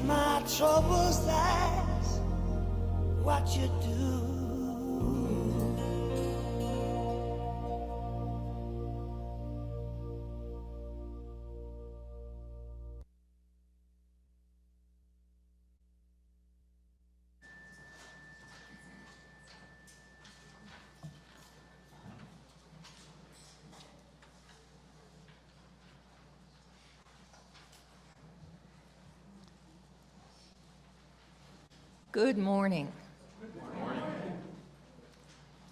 my troubles, that's what you do. Good morning. Good morning.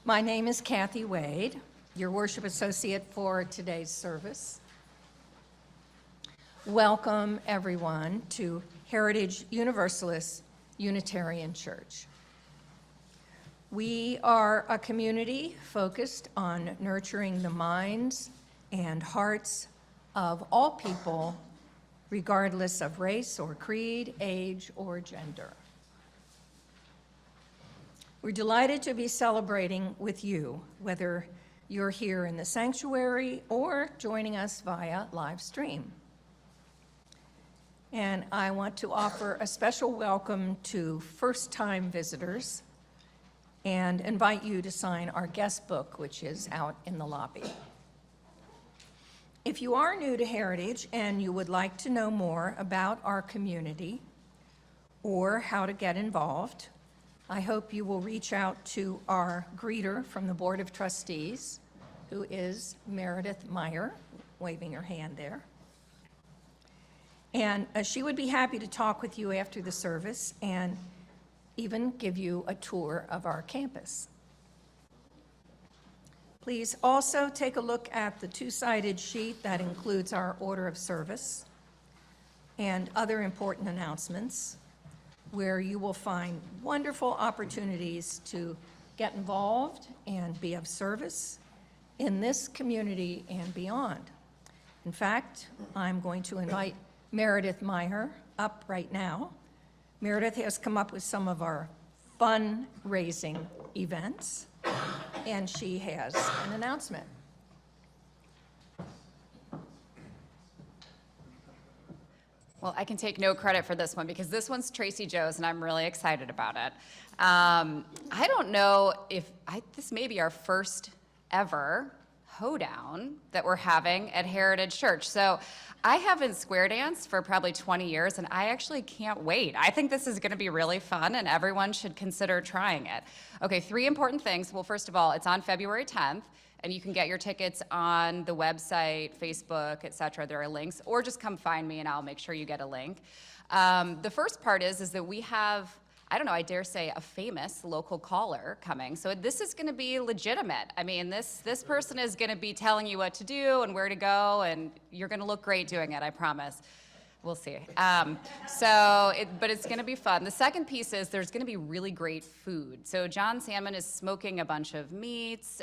My name is Kathy Wade, your worship associate for today's service. Welcome, everyone, to Heritage Universalist Unitarian Church. We are a community focused on nurturing the minds and hearts of all people, regardless of race or creed, age, or gender. We're delighted to be celebrating with you, whether you're here in the sanctuary or joining us via live stream. And I want to offer a special welcome to first-time visitors and invite you to sign our guest book, which is out in the lobby. If you are new to Heritage and you would like to know more about our community or how to get involved, I hope you will reach out to our greeter from the Board of Trustees, who is Meredith Meyer, waving her hand there. And she would be happy to talk with you after the service and even give you a tour of our campus. Please also take a look at the two-sided sheet that includes our order of service and other important announcements, where you will find wonderful opportunities to get involved and be of service in this community and beyond. In fact, I'm going to invite Meredith Meyer up right now. Meredith has come up with some of our fundraising events, and she has an announcement. Well, I can take no credit for this one because this one's Tracy Joe's and I'm really excited about it. I don't know if, this may be our first ever hoedown that we're having at Heritage Church. So I haven't square danced for probably 20 years and I actually can't wait. I think this is gonna be really fun and everyone should consider trying it. Okay, 3 important things. Well, first of all, it's on February 10th. And you can get your tickets on the website, Facebook, et cetera. There are links, or just come find me and I'll make sure you get a link. The first part is that we have, I don't know, I dare say a famous local caller coming. So this is gonna be legitimate. I mean, this person is gonna be telling you what to do and where to go, and you're gonna look great doing it, I promise. We'll see. But it's gonna be fun. The second piece is there's gonna be really great food. So John Salmon is smoking a bunch of meats.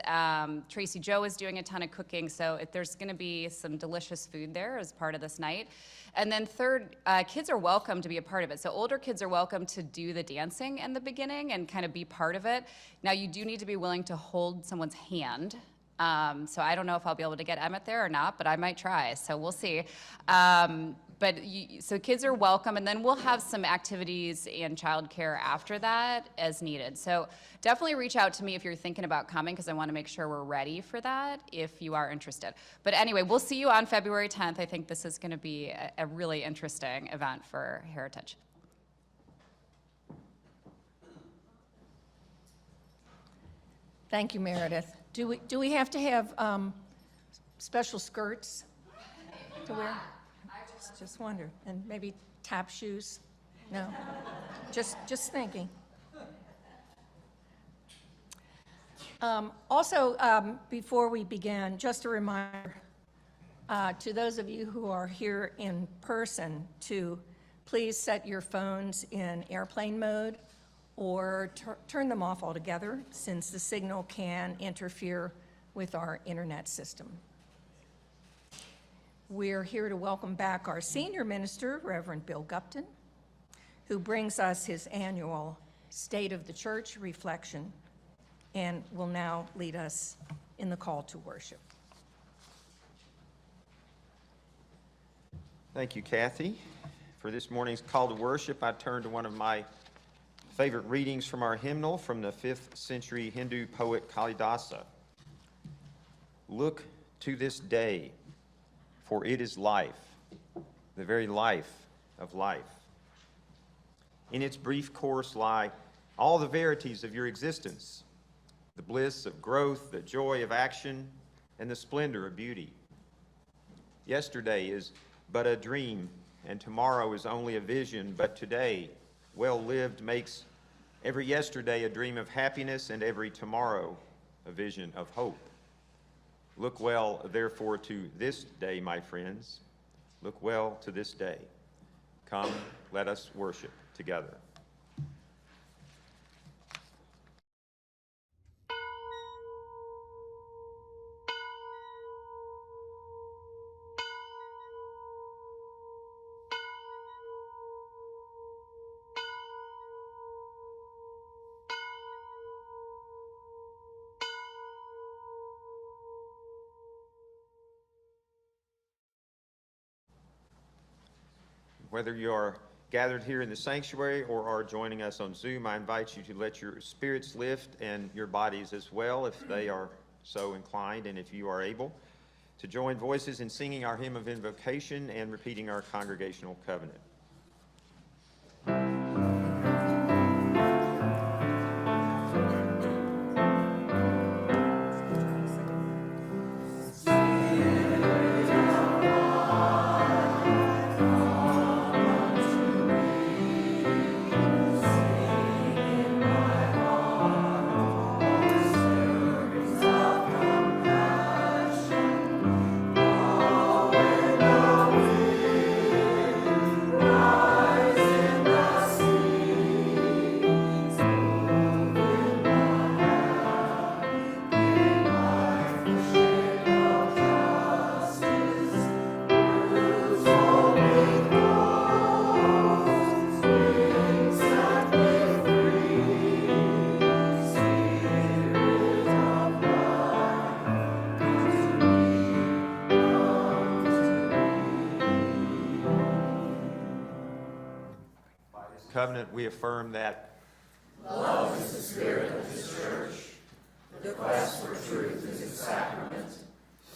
Tracy Joe is doing a ton of cooking. So there's gonna be some delicious food there as part of this night. And then third, kids are welcome to be a part of it. So older kids are welcome to do the dancing in the beginning and kind of be part of it. Now you do need to be willing to hold someone's hand. So I don't know if I'll be able to get Emmett there or not, but I might try, so we'll see. So kids are welcome, and then we'll have some activities and childcare after that as needed. So definitely reach out to me if you're thinking about coming, because I want to make sure we're ready for that if you are interested. But anyway, we'll see you on February 10th. I think this is going to be a really interesting event for Heritage. Thank you, Meredith. Do we have to have special skirts to wear? Just wondered. And maybe tap shoes? No? Just thinking. Also, before we begin, just a reminder to those of you who are here in person to please set your phones in airplane mode or turn them off altogether, since the signal can interfere with our internet system. We're here to welcome back our senior minister, Reverend Bill Gupton, who brings us his annual State of the Church reflection and will now lead us in the call to worship. Thank you, Kathy. For this morning's call to worship, I turn to one of my favorite readings from our hymnal from the 5th century Hindu poet Kalidasa. Look to this day, for it is life, the very life of life. In its brief course lie all the verities of your existence, the bliss of growth, the joy of action, and the splendor of beauty. Yesterday is but a dream, and tomorrow is only a vision, but today, well lived, makes every yesterday a dream of happiness and every tomorrow a vision of hope. Look well, therefore, to this day, my friends. Look well to this day. Come, let us worship together. Whether you are gathered here in the sanctuary or are joining us on Zoom, I invite you to let your spirits lift and your bodies as well, if they are so inclined, and if you are able, to join voices in singing our hymn of invocation and repeating our congregational covenant. Covenant, we affirm that love is the spirit of this church, the quest for truth is its sacrament,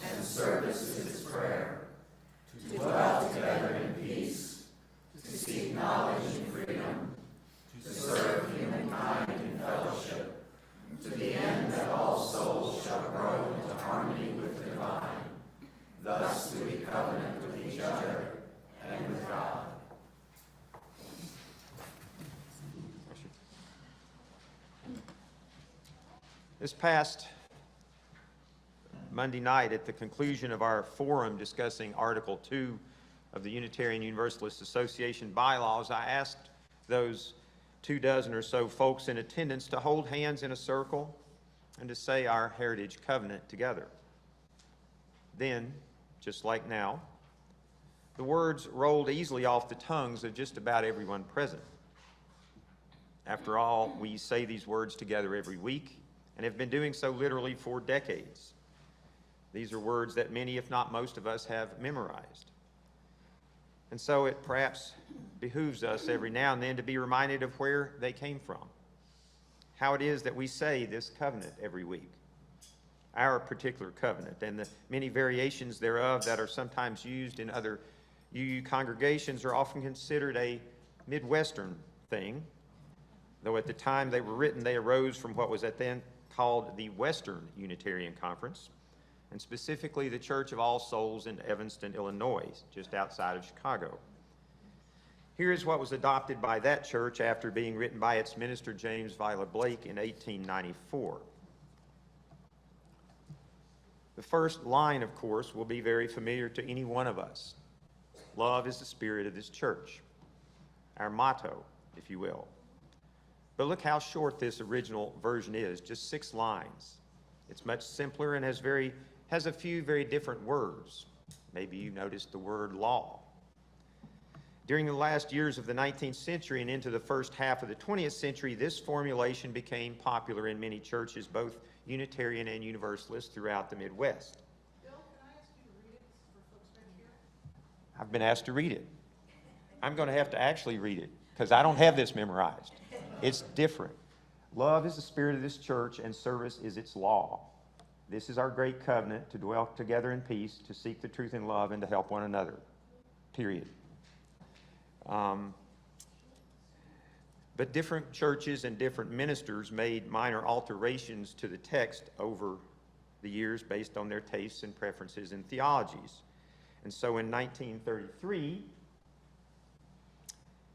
and service is its prayer, to dwell together in peace, to seek knowledge and freedom, to serve humankind in fellowship, to the end that all souls shall grow into harmony with the divine. Thus do we covenant with each other and with God. This past Monday night, at the conclusion of our forum discussing Article 2 of the Unitarian Universalist Association bylaws, I asked those 24 or so folks in attendance to hold hands in a circle and to say our heritage covenant together. Then, just like now, the words rolled easily off the tongues of just about everyone present. After all, we say these words together every week, and have been doing so literally for decades. These are words that many, if not most of us, have memorized. And so it perhaps behooves us every now and then to be reminded of where they came from, how it is that we say this covenant every week, our particular covenant, and the many variations thereof that are sometimes used in other UU congregations are often considered a Midwestern thing, though at the time they were written, they arose from what was at then called the Western Unitarian Conference, and specifically the Church of All Souls in Evanston, Illinois, just outside of Chicago. Here is what was adopted by that church after being written by its minister James Viola Blake in 1894. The first line, of course, will be very familiar to any one of us. Love is the spirit of this church, our motto, if you will. But look how short this original version is, just 6 lines. It's much simpler and has a few very different words. Maybe you noticed the word law. During the last years of the 19th century and into the first half of the 20th century, this formulation became popular in many churches, both Unitarian and Universalist, throughout the Midwest. Bill, can I ask you to read it for folks back here? I've been asked to read it. I'm going to have to actually read it because I don't have this memorized. It's different. Love is the spirit of this church, and service is its law. This is our great covenant, to dwell together in peace, to seek the truth in love, and to help one another. Period. But different churches and different ministers made minor alterations to the text over the years based on their tastes and preferences and theologies. And so in 1933,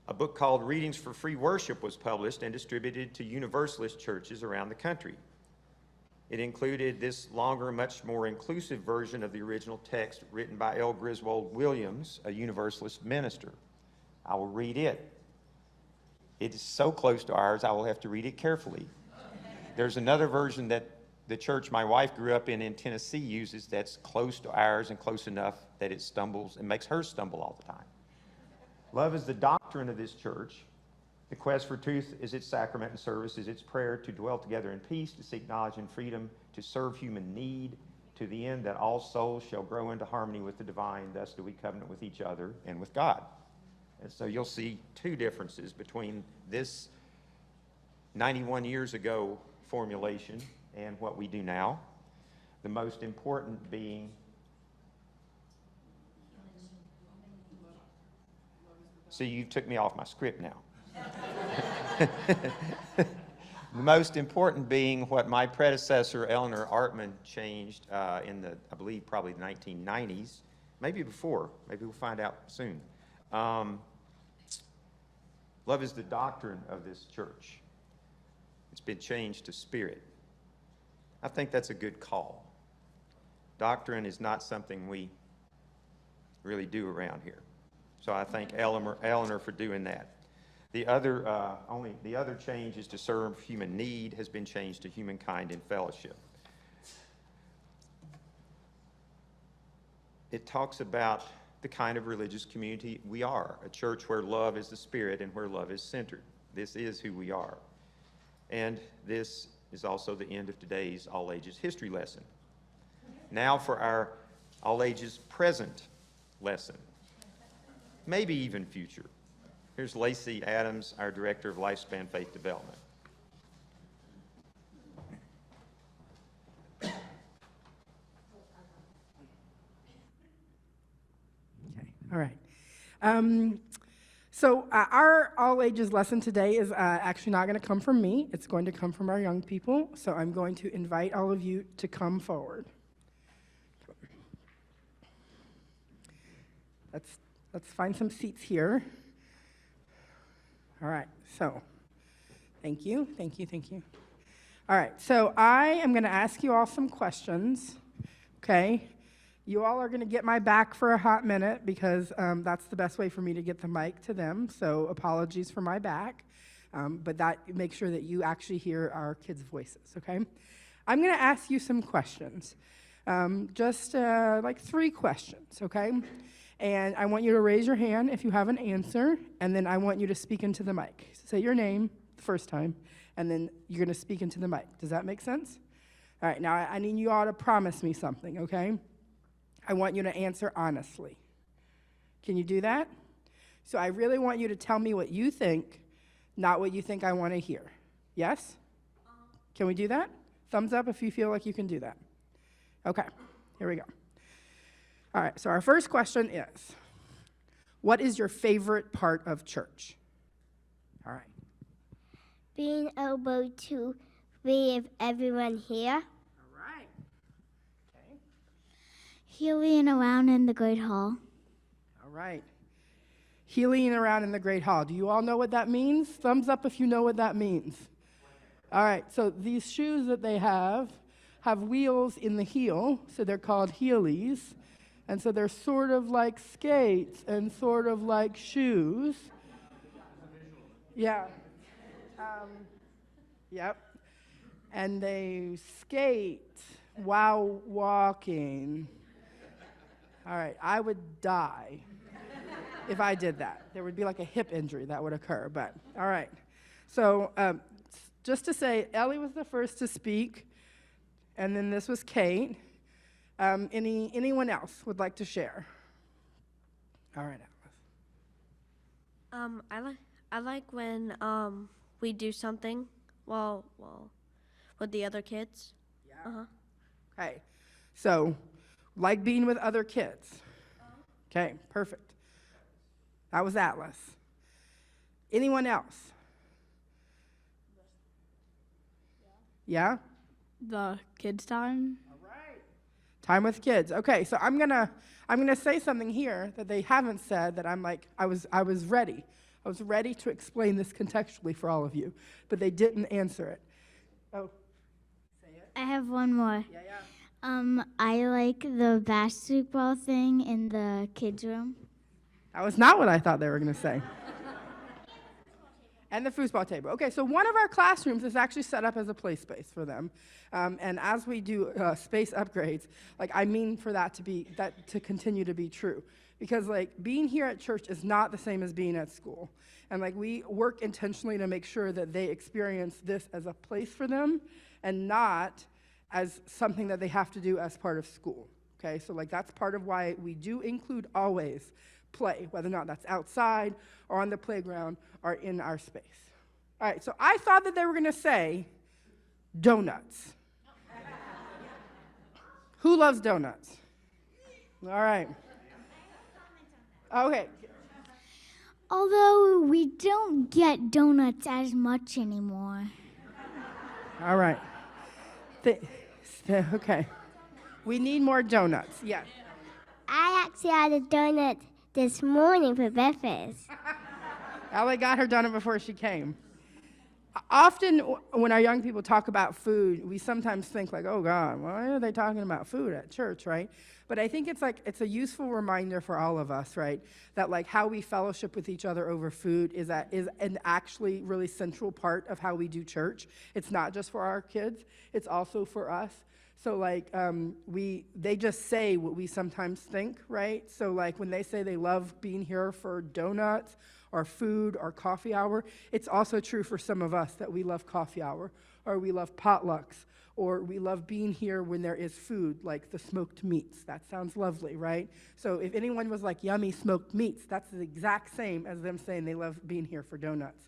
a book called Readings for Free Worship was published and distributed to Universalist churches around the country. It included this longer, much more inclusive version of the original text written by L. Griswold Williams, a Universalist minister. I will read it. It is so close to ours, I will have to read it carefully. There's another version that the church my wife grew up in Tennessee uses that's close to ours and close enough that it stumbles and makes her stumble all the time. Love is the doctrine of this church. The quest for truth is its sacrament, and service is its prayer, to dwell together in peace, to seek knowledge and freedom, to serve human need, to the end that all souls shall grow into harmony with the divine. Thus do we covenant with each other and with God. And so you'll see two differences between this 91 years ago formulation and what we do now. The most important being see, you took me off my script now. The most important being what my predecessor, Eleanor Artman, changed in the, I believe, probably the 1990s, maybe before. Maybe we'll find out soon. Love is the doctrine of this church. It's been changed to spirit. I think that's a good call. Doctrine is not something we really do around here. So I thank Eleanor for doing that. The other change is to serve human need has been changed to humankind in fellowship. It talks about the kind of religious community we are, a church where love is the spirit and where love is centered. This is who we are. And this is also the end of today's All Ages history lesson. Now for our All Ages present lesson, maybe even future. Here's Lacey Adams, our Director of Lifespan Faith Development. Okay, all right. So our all ages lesson today is actually not going to come from me. It's going to come from our young people. So I'm going to invite all of you to come forward. Let's find some seats here. All right, so thank you. All right, so I am going to ask you all some questions, okay? You all are going to get my back for a hot minute because that's the best way for me to get the mic to them, so apologies for my back, but that make sure that you actually hear our kids' voices, okay? I'm going to ask you some questions, just like 3 questions, okay? And I want you to raise your hand if you have an answer, and then I want you to speak into the mic. Say your name the first time, and then you're going to speak into the mic. Does that make sense? All right, now I need you all to promise me something, okay? I want you to answer honestly. Can you do that? So I really want you to tell me what you think, not what you think I want to hear. Yes? Can we do that? Thumbs up if you feel like you can do that. Okay, here we go. All right, so our first question is, what is your favorite part of church? All right. Being able to be with everyone here. All right. Okay. Healing around in the Great Hall. All right. Healing around in the Great Hall. Do you all know what that means? Thumbs up if you know what that means. All right, so these shoes that they have wheels in the heel, so they're called heelys. And so they're sort of like skates and sort of like shoes. Yeah. Yep. And they skate while walking. All right, I would die if I did that. There would be like a hip injury that would occur, but all right. So just to say, Ellie was the first to speak, and then this was Kate. Anyone else would like to share? All right, Alice. I like when we do something well with the other kids. Okay, so like being with other kids. Okay, perfect. That was Atlas. Anyone else? Yeah? The kids' time. Time with kids. Okay, so I'm gonna say something here that they haven't said that I'm like, I was ready. I was ready to explain this contextually for all of you, but they didn't answer it. Oh, say it. I have one more. Yeah. I like the basketball thing in the kids' room. That was not what I thought they were gonna say. And the foosball table. Okay, so one of our classrooms is actually set up as a play space for them. And as we do space upgrades, like I mean for that to continue to be true. Because like being here at church is not the same as being at school. And like we work intentionally to make sure that they experience this as a place for them and not as something that they have to do as part of school. Okay, so like that's part of why we do include always play, whether or not that's outside or on the playground or in our space. All right, so I thought that they were gonna say donuts. Who loves donuts? All right. Okay. Although we don't get donuts as much anymore. All right. Okay. We need more donuts. Yes. I actually had a donut this morning for breakfast. Allie got her donut before she came. Often when our young people talk about food, we sometimes think like, oh God, why are they talking about food at church, right? But I think it's a useful reminder for all of us, right? That like how we fellowship with each other over food is an actually really central part of how we do church. It's not just for our kids, it's also for us. So like they just say what we sometimes think, right? So like when they say they love being here for donuts or food or coffee hour, it's also true for some of us that we love coffee hour or we love potlucks or we love being here when there is food like the smoked meats. That sounds lovely, right? So if anyone was like yummy smoked meats, that's the exact same as them saying they love being here for donuts.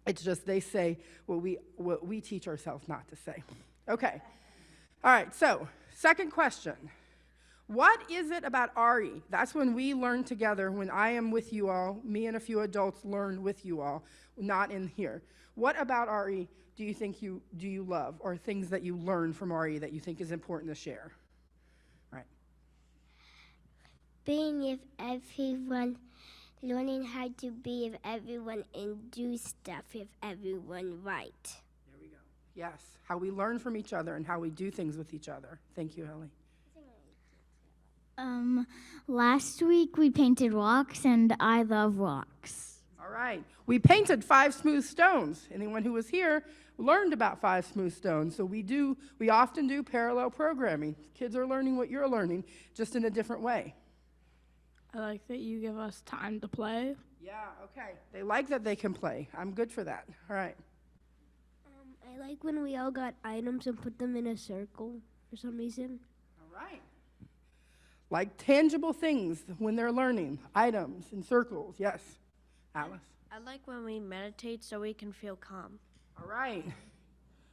It's just they say what we teach ourselves not to say. Okay. All right, so second question. What is it about RE? That's when we learn together, when I am with you all, me and a few adults learn with you all, not in here. What about RE do you think do you love, or things that you learn from RE that you think is important to share? All right. Being with everyone, learning how to be with everyone and do stuff with everyone right. There we go. Yes, how we learn from each other and how we do things with each other. Thank you, Ellie. Last week we painted rocks, and I love rocks. All right. We painted 5 smooth stones. Anyone who was here learned about 5 smooth stones. So we often do parallel programming. Kids are learning what you're learning, just in a different way. I like that you give us time to play. Yeah, okay. They like that they can play. I'm good for that. All right. I like when we all got items and put them in a circle for some reason. All right. Like tangible things when they're learning, items and circles. Yes. Alice? I like when we meditate so we can feel calm. All right.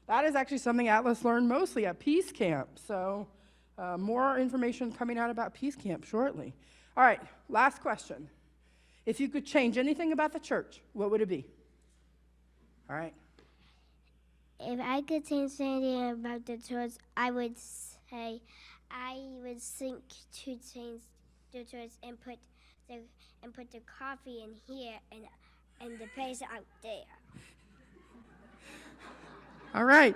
That is actually something Atlas learned mostly at Peace Camp. So more information coming out about Peace Camp shortly. All right, last question. If you could change anything about the church, what would it be? All right. If I could change anything about the church, I would say I would think to change the church and put the coffee in here and the place out there. All right.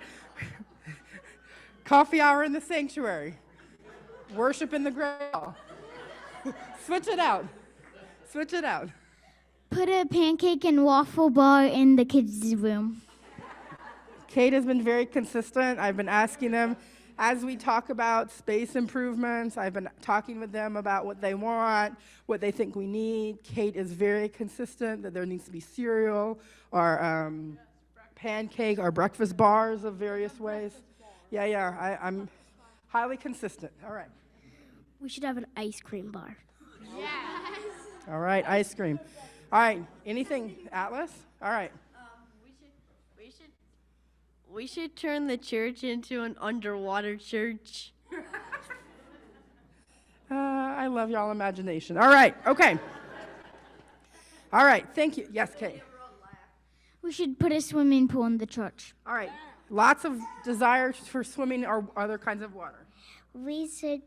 Coffee hour in the sanctuary. Worship in the grail. Switch it out. Switch it out. Put a pancake and waffle bar in the kids' room. Kate has been very consistent. I've been asking them, as we talk about space improvements, I've been talking with them about what they want, what they think we need. Kate is very consistent that there needs to be cereal or pancake or breakfast bars of various ways. Yeah, I'm highly consistent. All right. We should have an ice cream bar. All right, ice cream. All right, anything, Atlas? All right. We should turn the church into an underwater church. I love y'all imagination. All right, okay. All right, thank you. Yes, Kay. We should put a swimming pool in the church. All right, lots of desires for swimming or other kinds of water. We should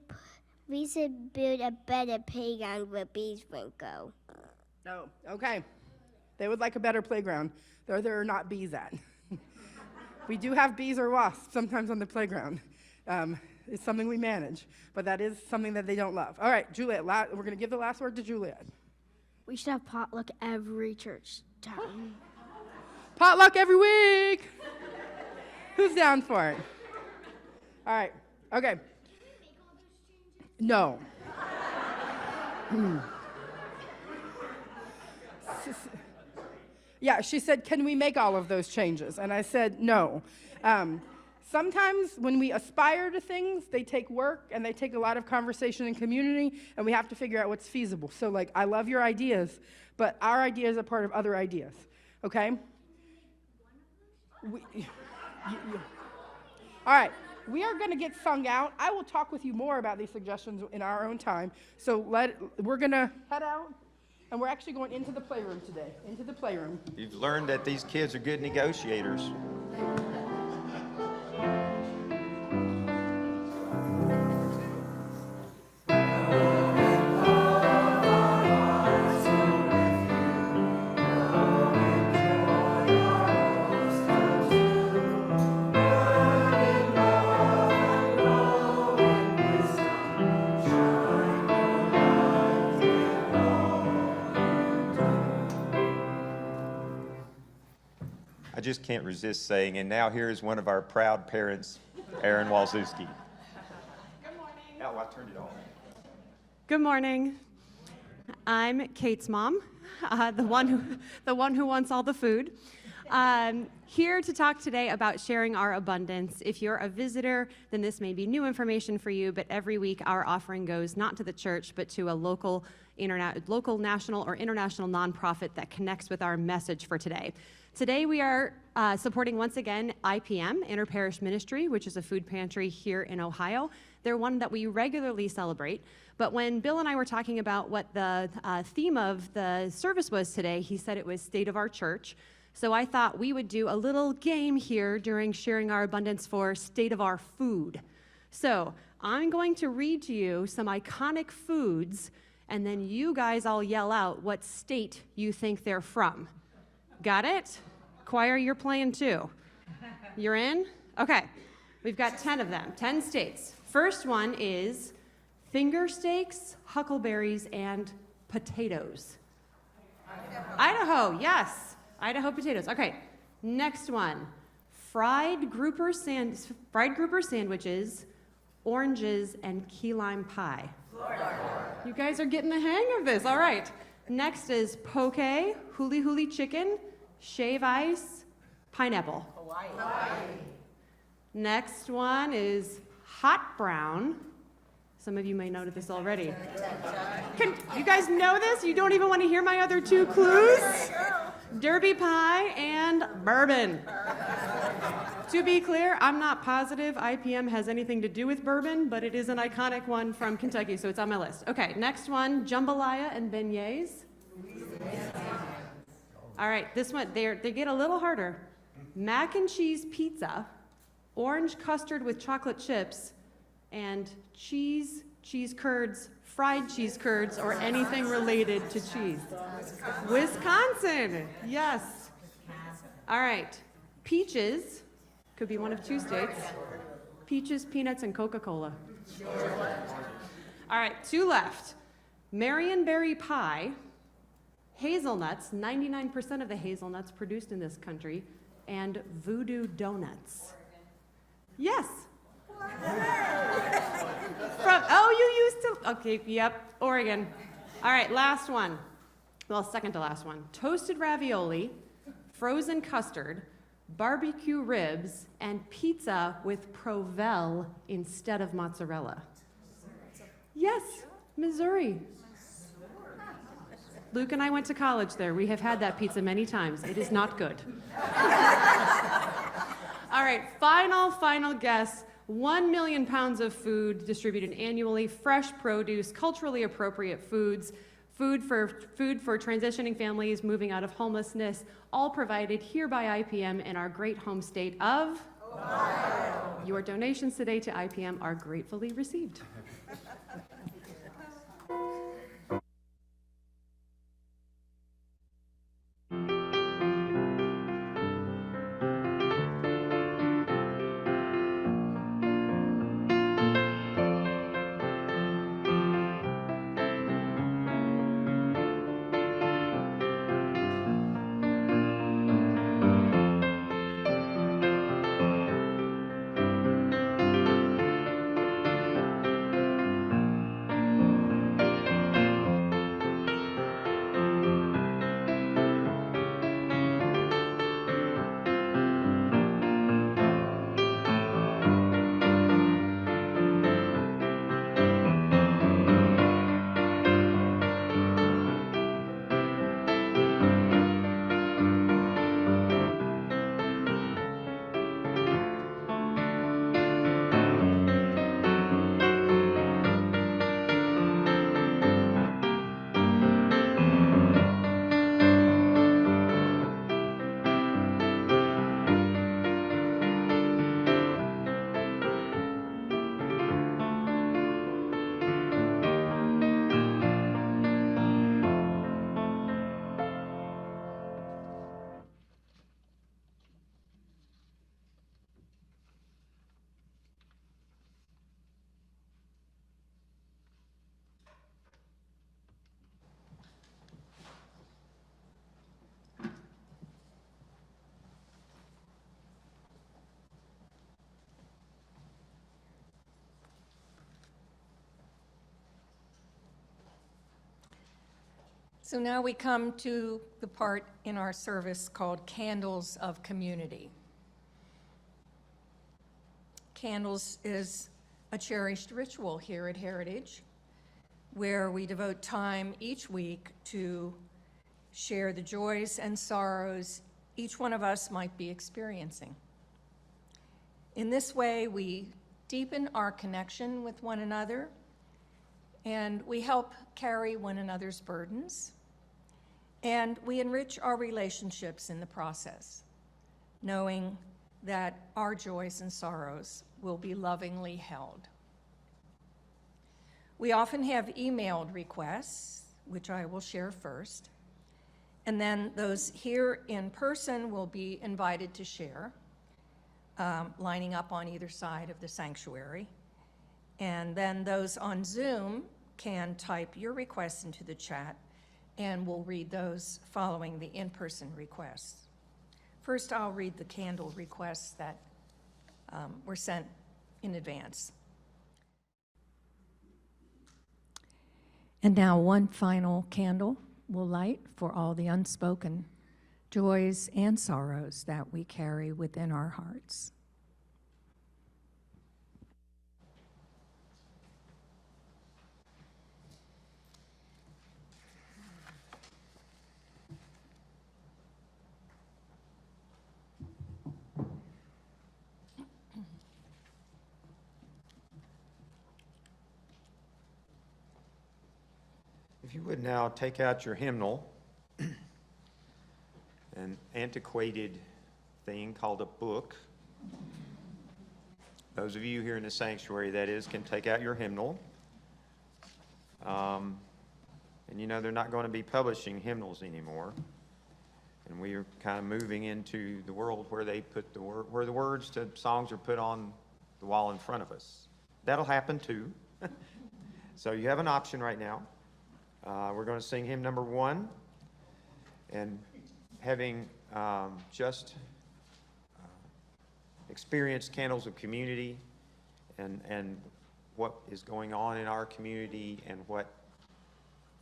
build a better playground where bees won't go. Oh, okay. They would like a better playground. There are not bees at. We do have bees or wasps sometimes on the playground. It's something we manage, but that is something that they don't love. All right, Juliet, we're going to give the last word to Juliet. We should have potluck every church town. Potluck every week. Who's down for it? All right, okay. No. Yeah, she said, can we make all of those changes? And I said, no. Sometimes when we aspire to things, they take work and they take a lot of conversation and community, and we have to figure out what's feasible. So, like, I love your ideas, but our ideas are part of other ideas, okay? All right, we are going to get sung out. I will talk with you more about these suggestions in our own time. So we're going to head out, and we're actually going into the playroom today, into the playroom. You've learned that these kids are good negotiators. I just can't resist saying, and now here is one of our proud parents, Aaron Walzewski. Good morning. Oh, I turned it off. Good morning. I'm Kate's mom, the one who wants all the food. Here to talk today about sharing our abundance. If you're a visitor, then this may be new information for you, but every week our offering goes not to the church, but to a local, national, or international nonprofit that connects with our message for today. Today we are supporting once again IPM, Interparish Ministry, which is a food pantry here in Ohio. They're one that we regularly celebrate. But when Bill and I were talking about what the theme of the service was today, he said it was State of Our Church. So I thought we would do a little game here during sharing our abundance for State of Our Food. So I'm going to read to you some iconic foods, and then you guys all yell out what state you think they're from. Got it? Choir, you're playing too. You're in? Okay. We've got 10 of them, 10 states. First one is finger steaks, huckleberries, and potatoes. Idaho, yes. Idaho potatoes. Okay. Next one, fried grouper sandwiches, oranges, and key lime pie. Florida. You guys are getting the hang of this. All right. Next is poke, huli huli chicken, shave ice, pineapple. Hawaii. Next one is hot brown. Some of you may know this already. You guys know this? You don't even want to hear my other two clues? Derby pie and bourbon. To be clear, I'm not positive IPM has anything to do with bourbon, but it is an iconic one from Kentucky, so it's on my list. Okay, next one, jambalaya and beignets. All right, this one, they get a little harder. Mac and cheese pizza, orange custard with chocolate chips, and cheese curds, fried cheese curds, or anything related to cheese. Wisconsin, yes. All right, peaches, could be one of two states. Peaches, peanuts, and Coca-Cola. All right, two left. Marionberry pie, hazelnuts, 99% of the hazelnuts produced in this country, and voodoo donuts. Yes. You used to, okay, yep, Oregon. All right, last one. Well, second to last one. Toasted ravioli, frozen custard, barbecue ribs, and pizza with Provel instead of mozzarella. Yes, Missouri. Luke and I went to college there. We have had that pizza many times. It is not good. All right, final guess. 1 million pounds of food distributed annually, fresh produce, culturally appropriate foods, food for transitioning families moving out of homelessness, all provided here by IPM in our great home state of Ohio. Your donations today to IPM are gratefully received. So now we come to the part in our service called Candles of Community. Candles is a cherished ritual here at Heritage, where we devote time each week to share the joys and sorrows each one of us might be experiencing. In this way, we deepen our connection with one another, and we help carry one another's burdens, and we enrich our relationships in the process, knowing that our joys and sorrows will be lovingly held. We often have emailed requests, which I will share first, and then those here in person will be invited to share, lining up on either side of the sanctuary. And then those on Zoom can type your requests into the chat, and we'll read those following the in-person requests. First, I'll read the candle requests that were sent in advance. And now one final candle will light for all the unspoken joys and sorrows that we carry within our hearts. If you would now take out your hymnal, an antiquated thing called a book. Those of you here in the sanctuary, that is, can take out your hymnal. And you know they're not going to be publishing hymnals anymore. And we are kind of moving into the world where they put where the words to songs are put on the wall in front of us. That'll happen too. So you have an option right now. We're going to sing hymn number 1, and having just experienced Candles of Community and what is going on in our community and what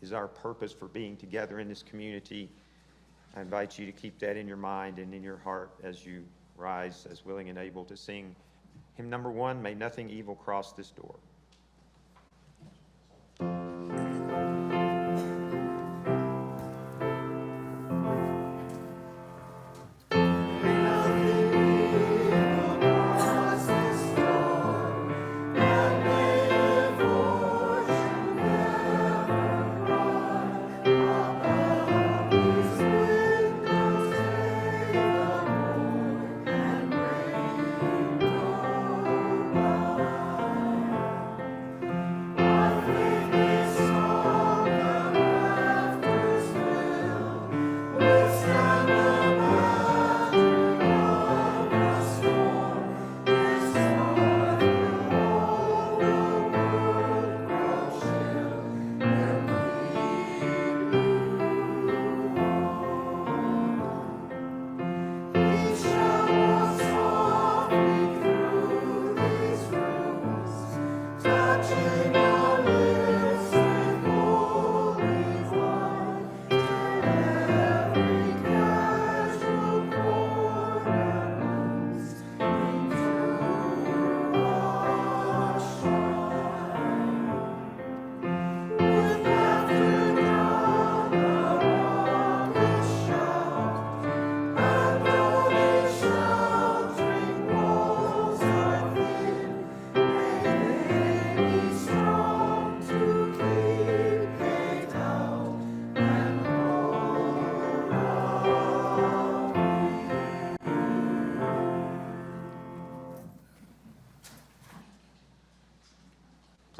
is our purpose for being together in this community, I invite you to keep that in your mind and in your heart as you rise as willing and able to sing hymn number 1, May Nothing Evil Cross This Door.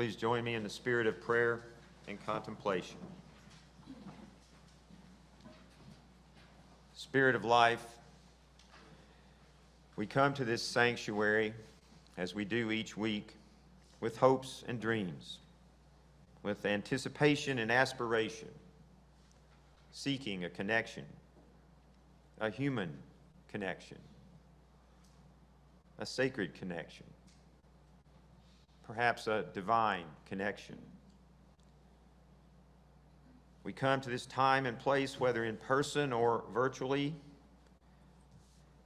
please join me in the spirit of prayer and contemplation. Spirit of life, we come to this sanctuary, as we do each week, with hopes and dreams, with anticipation and aspiration, seeking a connection, a human connection, a sacred connection, perhaps a divine connection. We come to this time and place, whether in person or virtually,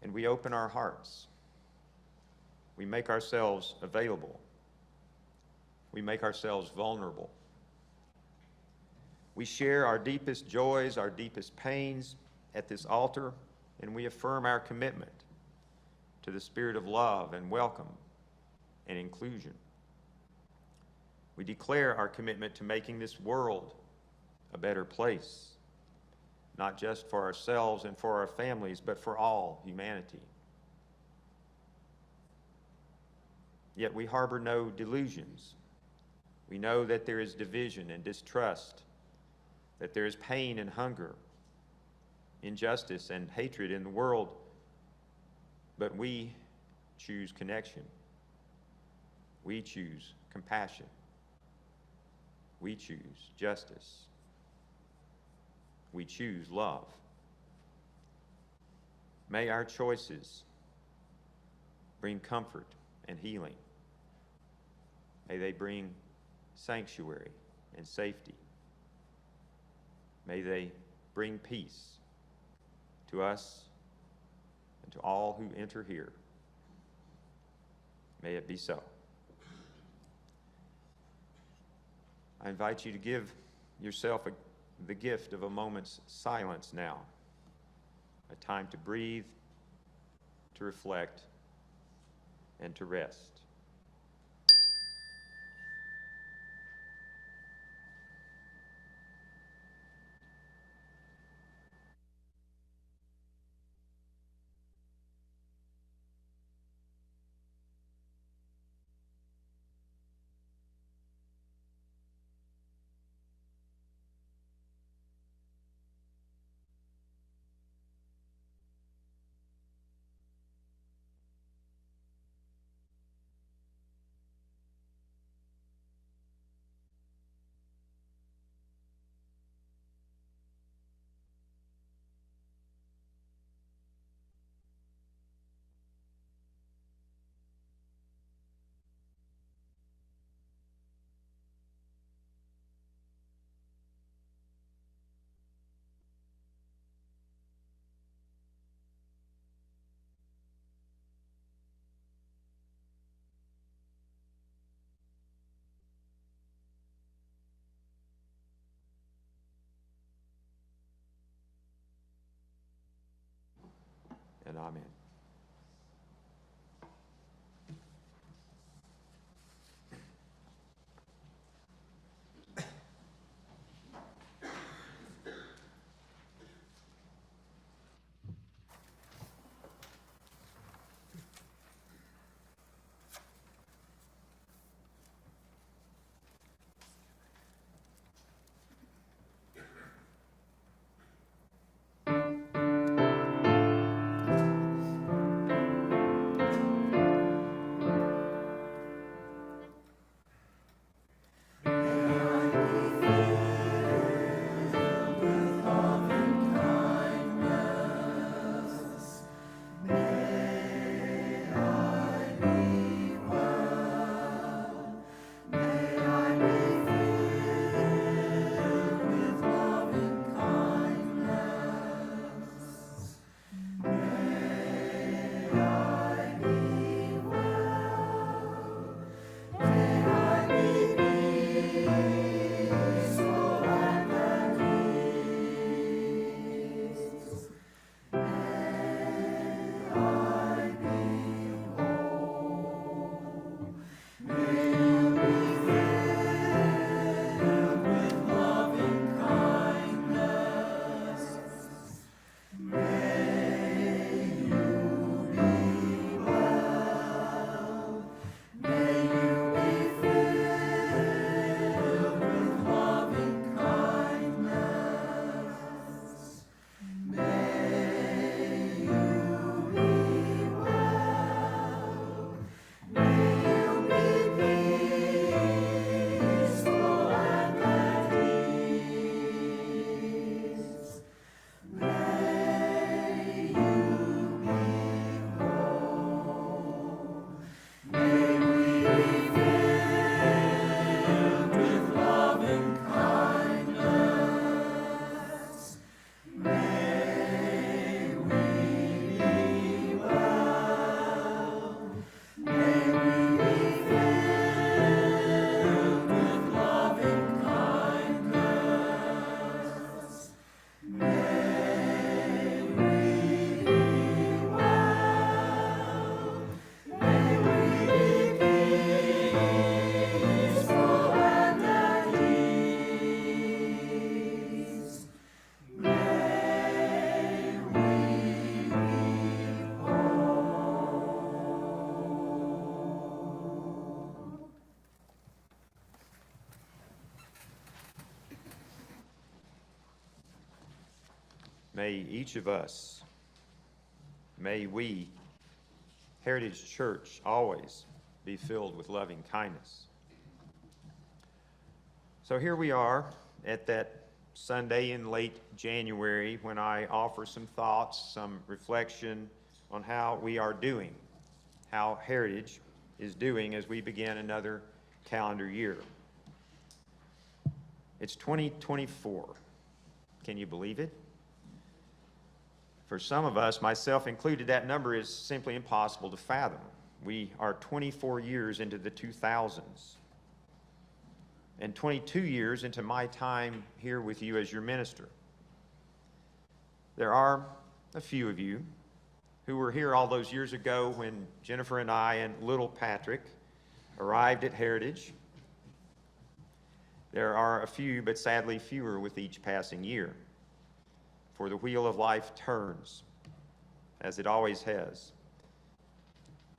and we open our hearts. We make ourselves available. We make ourselves vulnerable. We share our deepest joys, our deepest pains at this altar, and we affirm our commitment to the spirit of love and welcome and inclusion. We declare our commitment to making this world a better place, not just for ourselves and for our families, but for all humanity. Yet we harbor no delusions. We know that there is division and distrust, that there is pain and hunger, injustice and hatred in the world, but we choose connection. We choose compassion. We choose justice. We choose love. May our choices bring comfort and healing. May they bring sanctuary and safety. May they bring peace to us and to all who enter here. May it be so. I invite you to give yourself the gift of a moment's silence now, a time to breathe, to reflect, and to rest. And amen. may each of us, may we, Heritage Church, always be filled with loving kindness. So here we are at that Sunday in late January when I offer some thoughts, some reflection on how we are doing, how Heritage is doing as we begin another calendar year. It's 2024. Can you believe it? For some of us, myself included, that number is simply impossible to fathom. We are 24 years into the 2000s and 22 years into my time here with you as your minister. There are a few of you who were here all those years ago when Jennifer and I and little Patrick arrived at Heritage. There are a few, but sadly fewer with each passing year. For the wheel of life turns, as it always has.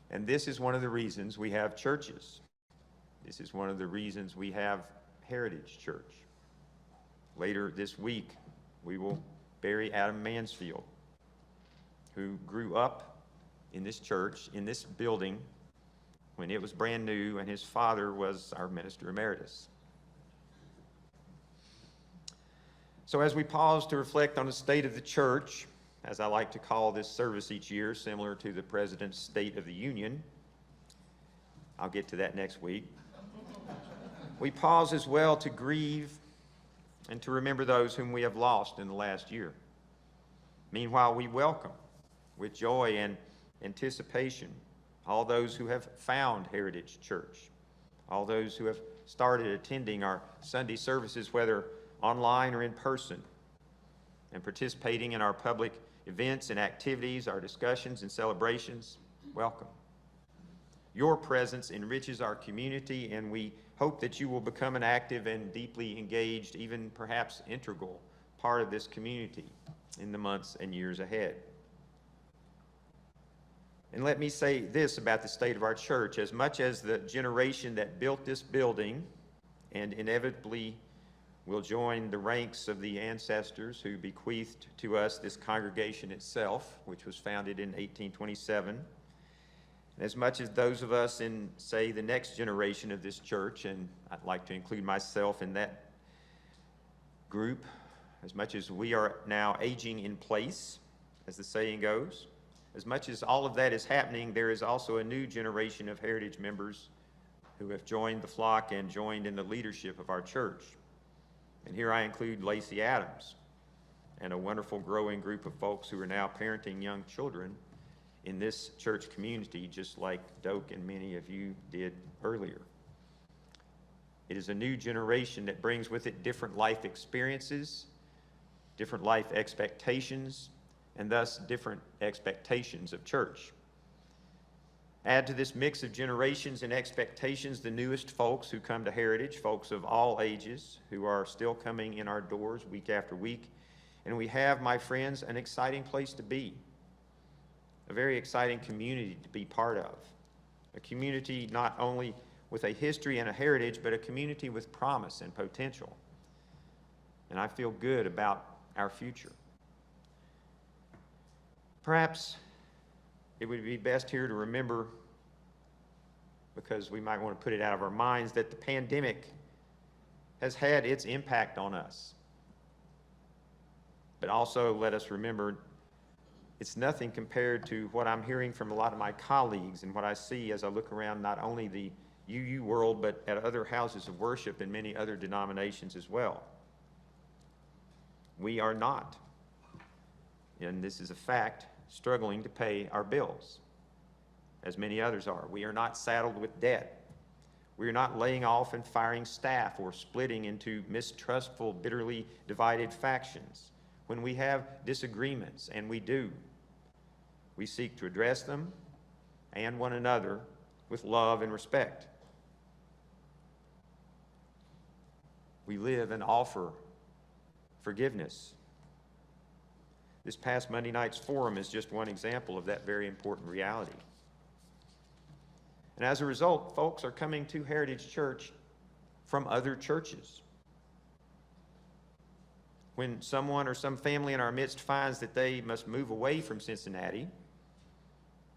And this is one of the reasons we have churches. This is one of the reasons we have Heritage Church. Later this week, we will bury Adam Mansfield, who grew up in this church, in this building, when it was brand new, and his father was our minister emeritus. So as we pause to reflect on the state of the church, as I like to call this service each year, similar to the President's State of the Union, I'll get to that next week, we pause as well to grieve and to remember those whom we have lost in the last year. Meanwhile, we welcome with joy and anticipation all those who have found Heritage Church, all those who have started attending our Sunday services, whether online or in person, and participating in our public events and activities, our discussions and celebrations. Welcome. Your presence enriches our community, and we hope that you will become an active and deeply engaged, even perhaps integral, part of this community in the months and years ahead. And let me say this about the state of our church. As much as the generation that built this building and inevitably will join the ranks of the ancestors who bequeathed to us this congregation itself, which was founded in 1827. And as much as those of us in, say, the next generation of this church, and I'd like to include myself in that group, as much as we are now aging in place, as the saying goes, as much as all of that is happening, there is also a new generation of Heritage members who have joined the flock and joined in the leadership of our church. And here I include Lacey Adams and a wonderful growing group of folks who are now parenting young children in this church community, just like Doak and many of you did earlier. It is a new generation that brings with it different life experiences, different life expectations, and thus different expectations of church. Add to this mix of generations and expectations the newest folks who come to Heritage, folks of all ages who are still coming in our doors week after week. And we have, my friends, an exciting place to be, a very exciting community to be part of, a community not only with a history and a heritage, but a community with promise and potential. And I feel good about our future. Perhaps it would be best here to remember, because we might want to put it out of our minds, that the pandemic has had its impact on us. But also let us remember it's nothing compared to what I'm hearing from a lot of my colleagues and what I see as I look around not only the UU world, but at other houses of worship and many other denominations as well. We are not, and this is a fact, struggling to pay our bills, as many others are. We are not saddled with debt. We are not laying off and firing staff or splitting into mistrustful, bitterly divided factions. When we have disagreements, and we do, we seek to address them and one another with love and respect. We live and offer forgiveness. This past Monday night's forum is just one example of that very important reality. And as a result, folks are coming to Heritage Church from other churches. When someone or some family in our midst finds that they must move away from Cincinnati,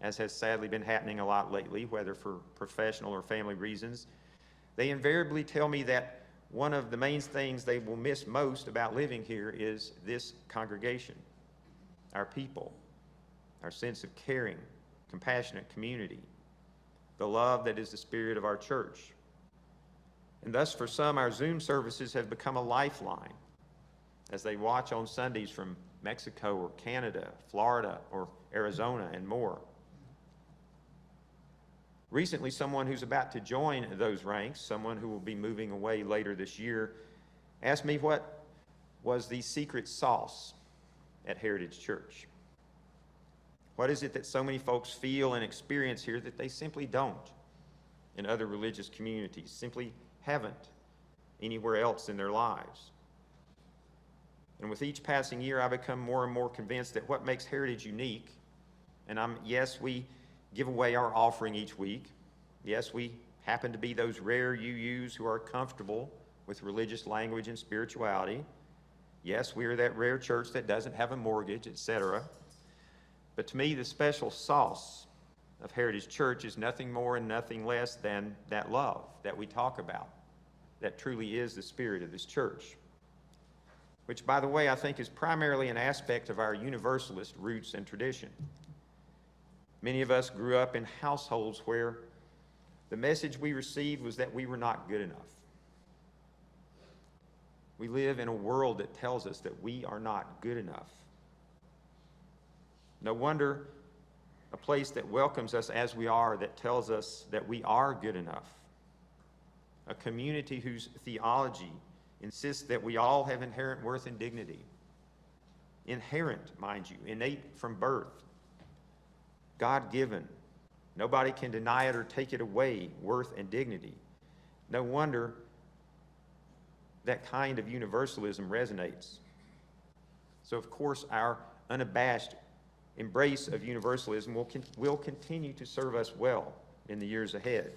as has sadly been happening a lot lately, whether for professional or family reasons, they invariably tell me that one of the main things they will miss most about living here is this congregation, our people, our sense of caring, compassionate community, the love that is the spirit of our church. And thus, for some, our Zoom services have become a lifeline as they watch on Sundays from Mexico or Canada, Florida or Arizona, and more. Recently, someone who's about to join those ranks, someone who will be moving away later this year, asked me what was the secret sauce at Heritage Church. What is it that so many folks feel and experience here that they simply don't in other religious communities, simply haven't anywhere else in their lives? And with each passing year, I become more and more convinced that what makes Heritage unique, and yes, we give away our offering each week. Yes, we happen to be those rare UUs who are comfortable with religious language and spirituality. Yes, we are that rare church that doesn't have a mortgage, etc. But to me, the special sauce of Heritage Church is nothing more and nothing less than that love that we talk about, that truly is the spirit of this church, which, by the way, I think is primarily an aspect of our Universalist roots and tradition. Many of us grew up in households where the message we received was that we were not good enough. We live in a world that tells us that we are not good enough. No wonder a place that welcomes us as we are, that tells us that we are good enough. A community whose theology insists that we all have inherent worth and dignity. Inherent, mind you, innate from birth. God-given. Nobody can deny it or take it away, worth and dignity. No wonder that kind of universalism resonates. So, of course, our unabashed embrace of universalism will continue to serve us well in the years ahead,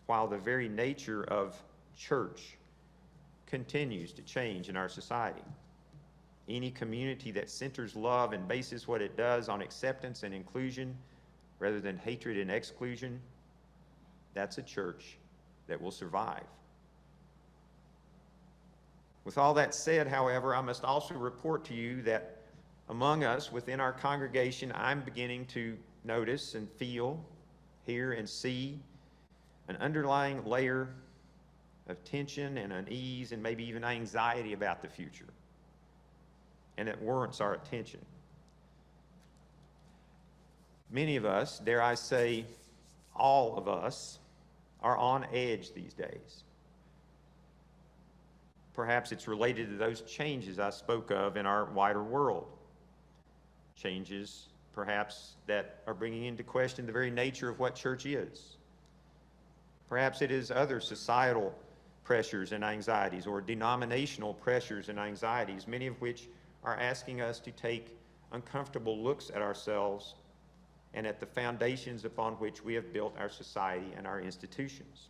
while the very nature of church continues to change in our society. Any community that centers love and bases what it does on acceptance and inclusion rather than hatred and exclusion, that's a church that will survive. With all that said, however, I must also report to you that among us within our congregation, I'm beginning to notice and feel, hear and see an underlying layer of tension and unease and maybe even anxiety about the future. And it warrants our attention. Many of us, dare I say, all of us, are on edge these days. Perhaps it's related to those changes I spoke of in our wider world. Changes, perhaps, that are bringing into question the very nature of what church is. Perhaps it is other societal pressures and anxieties, or denominational pressures and anxieties, many of which are asking us to take uncomfortable looks at ourselves and at the foundations upon which we have built our society and our institutions.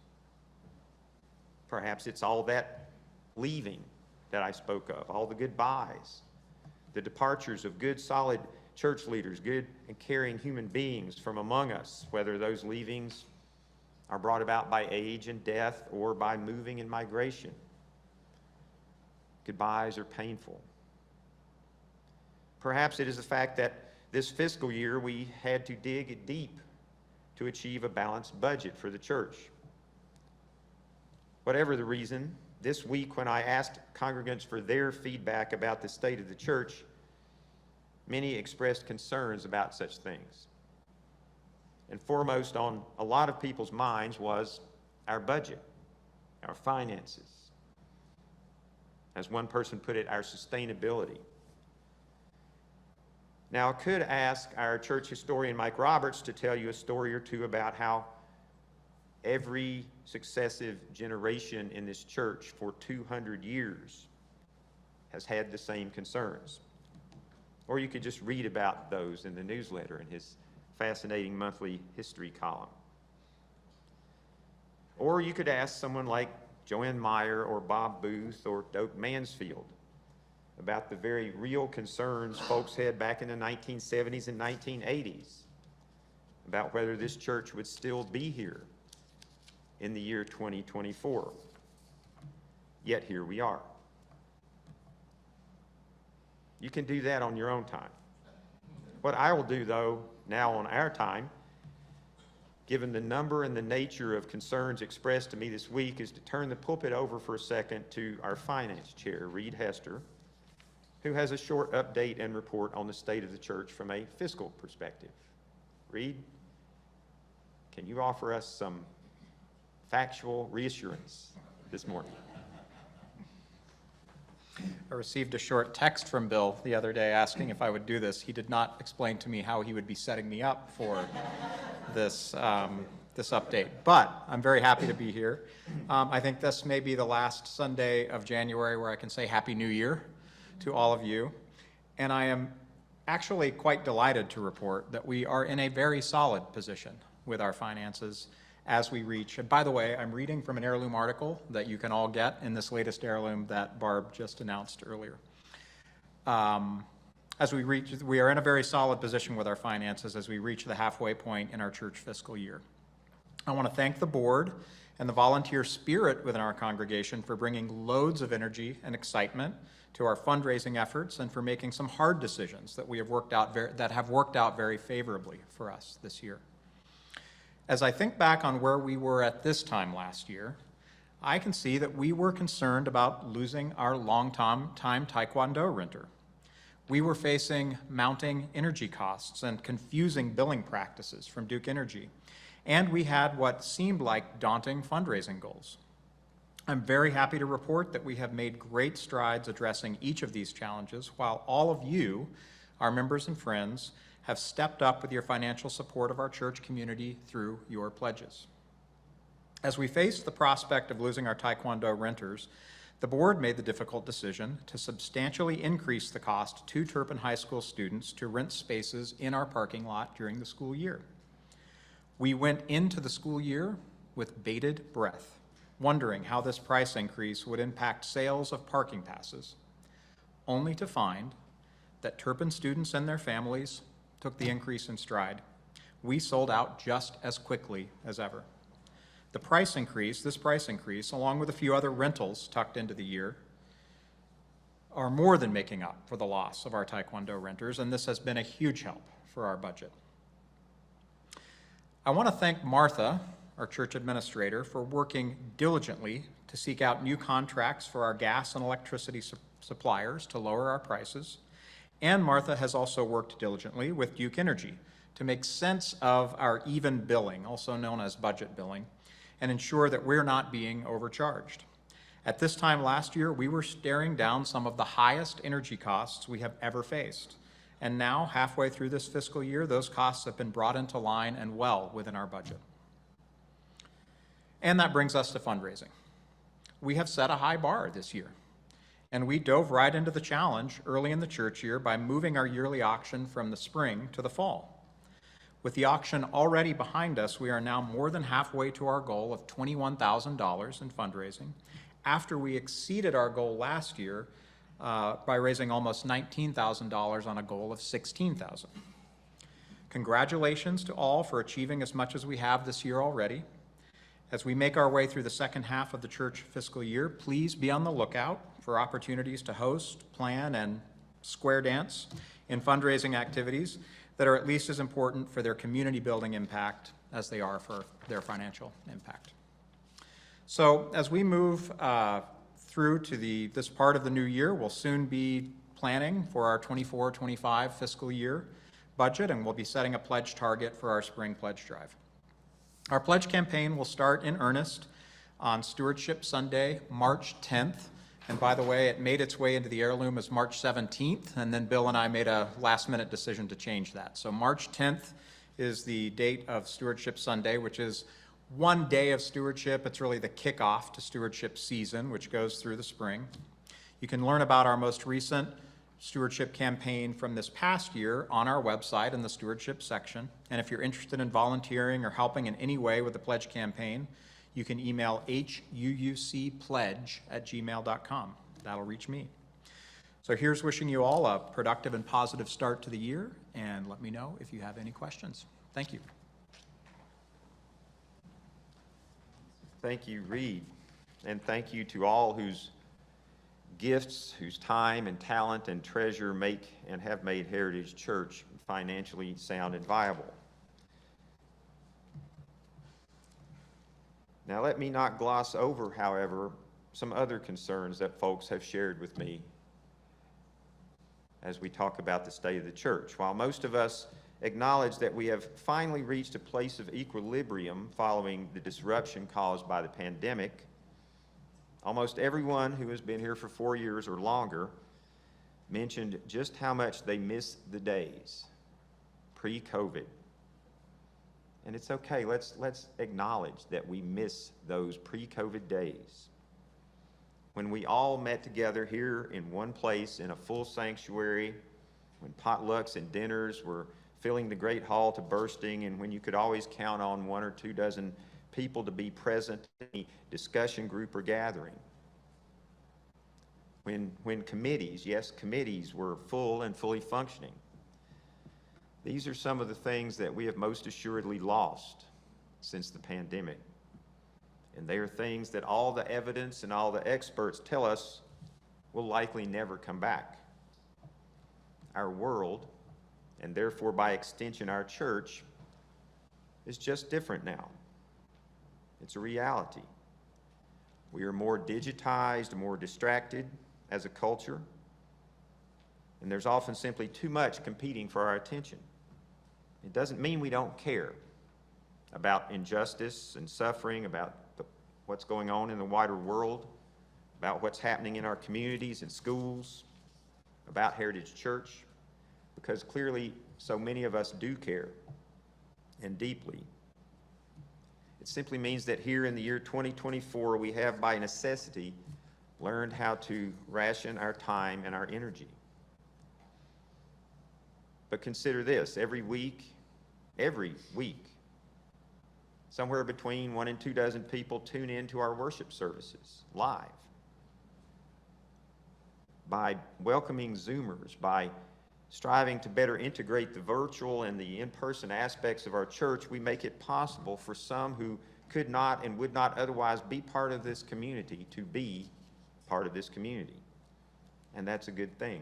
Perhaps it's all that leaving that I spoke of, all the goodbyes, the departures of good, solid church leaders, good and caring human beings from among us, whether those leavings are brought about by age and death or by moving and migration. Goodbyes are painful. Perhaps it is the fact that this fiscal year we had to dig deep to achieve a balanced budget for the church. Whatever the reason, this week when I asked congregants for their feedback about the state of the church, many expressed concerns about such things. And foremost on a lot of people's minds was our budget, our finances. As one person put it, our sustainability. Now, I could ask our church historian, Mike Roberts, to tell you a story or two about how every successive generation in this church for 200 years has had the same concerns. Or you could just read about those in the newsletter in his fascinating monthly history column. Or you could ask someone like Joanne Meyer or Bob Booth or Doak Mansfield about the very real concerns folks had back in the 1970s and 1980s about whether this church would still be here in the year 2024. Yet here we are. You can do that on your own time. What I will do, though, now on our time, given the number and the nature of concerns expressed to me this week, is to turn the pulpit over for a second to our finance chair, Reed Hester, who has a short update and report on the state of the church from a fiscal perspective. Reed, can you offer us some factual reassurance this morning? I received a short text from Bill the other day asking if I would do this. He did not explain to me how he would be setting me up for this update, but I'm very happy to be here. I think this may be the last Sunday of January where I can say Happy New Year to all of you, and I am actually quite delighted to report that we are in a very solid position with our finances as we reach, and by the way, I'm reading from an heirloom article that you can all get in this latest heirloom that Barb just announced earlier. We are in a very solid position with our finances as we reach the halfway point in our church fiscal year. I want to thank the board and the volunteer spirit within our congregation for bringing loads of energy and excitement to our fundraising efforts and for making some hard decisions that have worked out very favorably for us this year. As I think back on where we were at this time last year, I can see that we were concerned about losing our long-time Taekwondo renter. We were facing mounting energy costs and confusing billing practices from Duke Energy, and we had what seemed like daunting fundraising goals. I'm very happy to report that we have made great strides addressing each of these challenges, while all of you, our members and friends, have stepped up with your financial support of our church community through your pledges. As we faced the prospect of losing our Taekwondo renters, the board made the difficult decision to substantially increase the cost to Turpin High School students to rent spaces in our parking lot during the school year. We went into the school year with bated breath, wondering how this price increase would impact sales of parking passes, only to find that Turpin students and their families took the increase in stride. We sold out just as quickly as ever. This price increase, along with a few other rentals tucked into the year, are more than making up for the loss of our Taekwondo renters, and this has been a huge help for our budget. I want to thank Martha, our church administrator, for working diligently to seek out new contracts for our gas and electricity suppliers to lower our prices. And Martha has also worked diligently with Duke Energy to make sense of our even billing, also known as budget billing, and ensure that we're not being overcharged. At this time last year, we were staring down some of the highest energy costs we have ever faced. And now, halfway through this fiscal year, those costs have been brought into line and well within our budget. And that brings us to fundraising. We have set a high bar this year. And we dove right into the challenge early in the church year by moving our yearly auction from the spring to the fall. With the auction already behind us, we are now more than halfway to our goal of $21,000 in fundraising, after we exceeded our goal last year by raising almost $19,000 on a goal of $16,000. Congratulations to all for achieving as much as we have this year already. As we make our way through the second half of the church fiscal year, please be on the lookout for opportunities to host, plan, and square dance in fundraising activities that are at least as important for their community building impact as they are for their financial impact. So as we move through to this part of the new year, we'll soon be planning for our 24-25 fiscal year budget, and we'll be setting a pledge target for our spring pledge drive. Our pledge campaign will start in earnest on Stewardship Sunday, March 10th. And by the way, it made its way into the heirloom as March 17th, and then Bill and I made a last-minute decision to change that. So March 10th is the date of Stewardship Sunday, which is one day of stewardship. It's really the kickoff to stewardship season, which goes through the spring. You can learn about our most recent stewardship campaign from this past year on our website in the stewardship section. And if you're interested in volunteering or helping in any way with the pledge campaign, you can email huucpledge@gmail.com. That'll reach me. So here's wishing you all a productive and positive start to the year, and let me know if you have any questions. Thank you. Thank you, Reed, and thank you to all whose gifts, whose time and talent and treasure make and have made Heritage Church financially sound and viable. Now, let me not gloss over, however, some other concerns that folks have shared with me as we talk about the state of the church. While most of us acknowledge that we have finally reached a place of equilibrium following the disruption caused by the pandemic, almost everyone who has been here for 4 years or longer mentioned just how much they miss the days pre-COVID. And it's okay, let's acknowledge that we miss those pre-COVID days when we all met together here in one place in a full sanctuary, when potlucks and dinners were filling the great hall to bursting, and when you could always count on 1 or 2 dozen people to be present in any discussion group or gathering. When committees, yes, committees were full and fully functioning. These are some of the things that we have most assuredly lost since the pandemic. And they are things that all the evidence and all the experts tell us will likely never come back. Our world, and therefore by extension our church, is just different now. It's a reality. We are more digitized, more distracted as a culture, and there's often simply too much competing for our attention. It doesn't mean we don't care about injustice and suffering, about what's going on in the wider world, about what's happening in our communities and schools, about Heritage Church, because clearly so many of us do care, and deeply. It simply means that here in the year 2024, we have by necessity learned how to ration our time and our energy. But consider this, every week, somewhere between 1 and 2 dozen people tune in to our worship services live. By welcoming Zoomers, by striving to better integrate the virtual and the in-person aspects of our church, we make it possible for some who could not and would not otherwise be part of this community to be part of this community. And that's a good thing.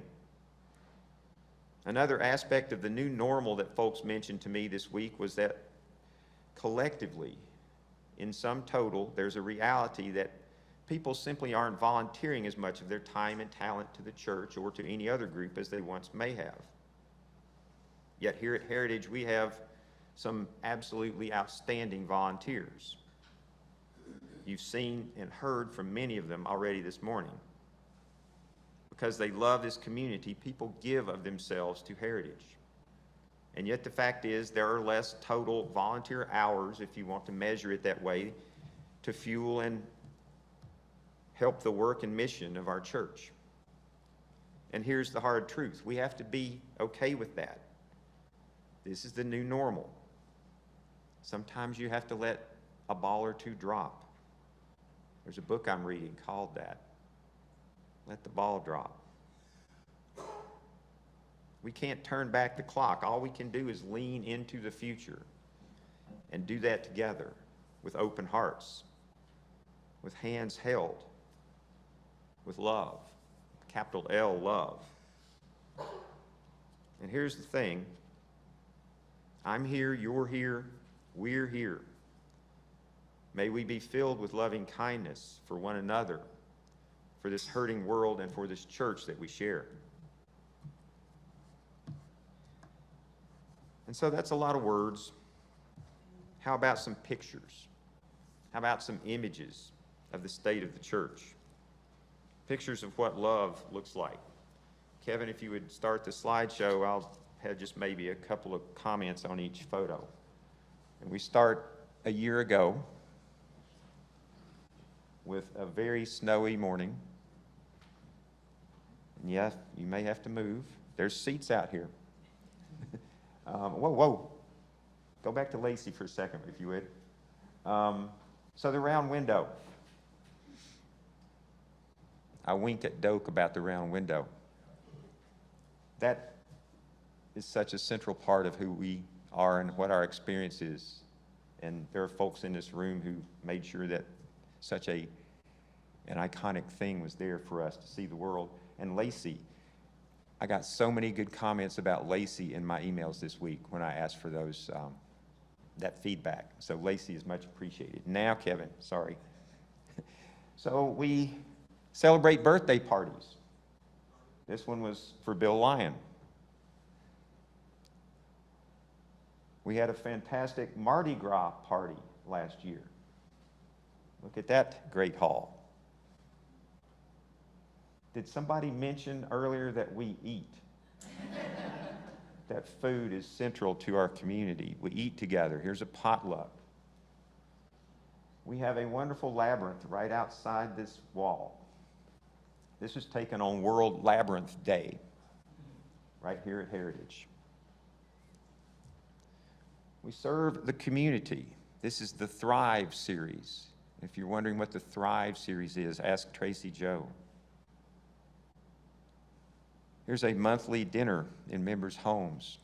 Another aspect of the new normal that folks mentioned to me this week was that collectively, in sum total, there's a reality that people simply aren't volunteering as much of their time and talent to the church or to any other group as they once may have. Yet here at Heritage, we have some absolutely outstanding volunteers. You've seen and heard from many of them already this morning. Because they love this community, people give of themselves to Heritage. And yet the fact is there are less total volunteer hours, if you want to measure it that way, to fuel and help the work and mission of our church. And here's the hard truth. We have to be okay with that. This is the new normal. Sometimes you have to let a ball or two drop. There's a book I'm reading called that. Let the ball drop. We can't turn back the clock. All we can do is lean into the future and do that together with open hearts, with hands held, with love, capital L, love. And here's the thing. I'm here, you're here, we're here. May we be filled with loving kindness for one another, for this hurting world, and for this church that we share. And so that's a lot of words. How about some pictures? How about some images of the state of the church? Pictures of what love looks like. Kevin, if you would start the slideshow, I'll have just maybe a couple of comments on each photo. And we start a year ago with a very snowy morning. And yeah, you may have to move. There's seats out here. Whoa. Go back to Lacey for a second, if you would. So the round window. I winked at Doak about the round window. that is such a central part of who we are and what our experience is. And there are folks in this room who made sure that such an iconic thing was there for us to see the world. And Lacey, I got so many good comments about Lacey in my emails this week when I asked for those, that feedback. So Lacey is much appreciated. Now, Kevin, sorry. So we celebrate birthday parties. This one was for Bill Lyon. We had a fantastic Mardi Gras party last year. Look at that great hall. Did somebody mention earlier that we eat? That food is central to our community. We eat together. Here's a potluck. We have a wonderful labyrinth right outside this wall. This was taken on World Labyrinth Day, right here at Heritage. We serve the community. This is the Thrive series. If you're wondering what the Thrive series is, ask Tracy Joe. Here's a monthly dinner in members' homes.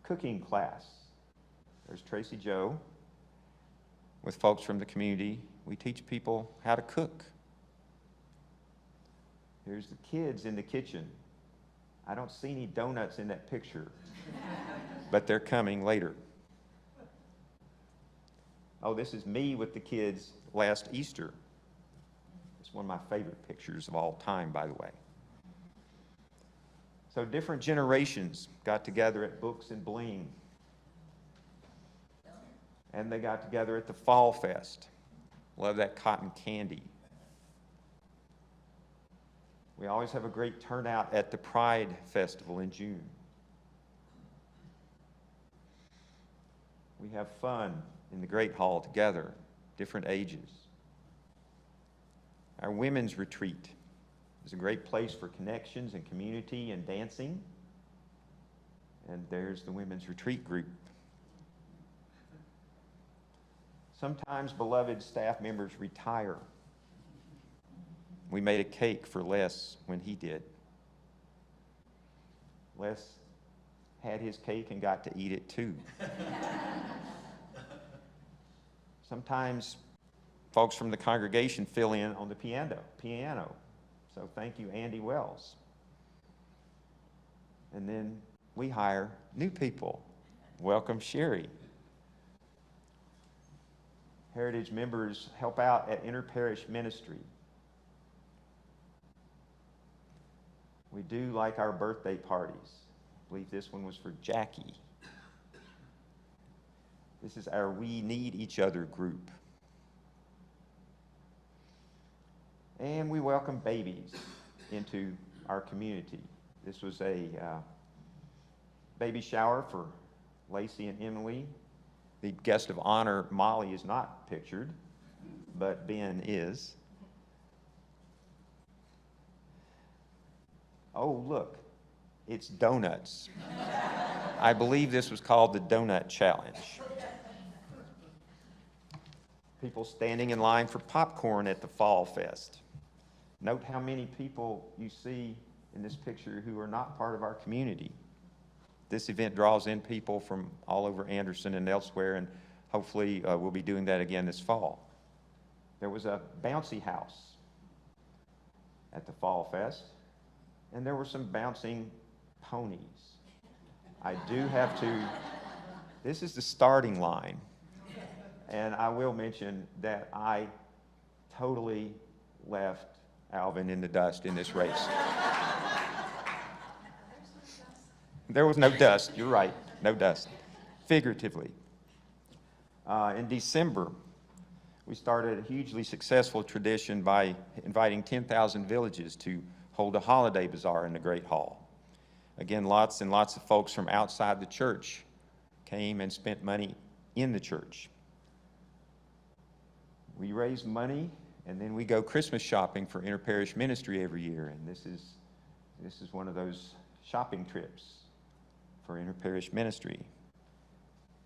Cooking class. There's Tracy Joe with folks from the community. We teach people how to cook. Here's the kids in the kitchen. I don't see any donuts in that picture, but they're coming later. Oh, this is me with the kids last Easter. It's one of my favorite pictures of all time, by the way. So different generations got together at Books and Bling. And they got together at the Fall Fest. Love that cotton candy. We always have a great turnout at the Pride Festival in June. We have fun in the Great Hall together, different ages. Our women's retreat is a great place for connections and community and dancing. And there's the women's retreat group. Sometimes beloved staff members retire. We made a cake for Les when he did. Les had his cake and got to eat it too. Sometimes folks from the congregation fill in on the piano. So thank you, Andy Wells. And then we hire new people. Welcome, Sherry. Heritage members help out at inter-parish ministry. We do like our birthday parties. I believe this one was for Jackie. This is our We Need Each Other group. And we welcome babies into our community. This was a baby shower for Lacey and Emily. The guest of honor, Molly, is not pictured, but Ben is. Oh, look, it's donuts. I believe this was called the Donut Challenge. People standing in line for popcorn at the Fall Fest. Note how many people you see in this picture who are not part of our community. This event draws in people from all over Anderson and elsewhere, and hopefully we'll be doing that again this fall. There was a bouncy house at the Fall Fest, and there were some bouncing ponies. I do have to, this is the starting line, and I will mention that I totally left Alvin in the dust in this race. There was no dust, you're right, no dust, figuratively. In December, we started a hugely successful tradition by inviting 10,000 villages to hold a holiday bazaar in the Great Hall. Again, lots and lots of folks from outside the church came and spent money in the church. We raise money, and then we go Christmas shopping for inter-parish ministry every year, and this is one of those shopping trips for inter-parish ministry.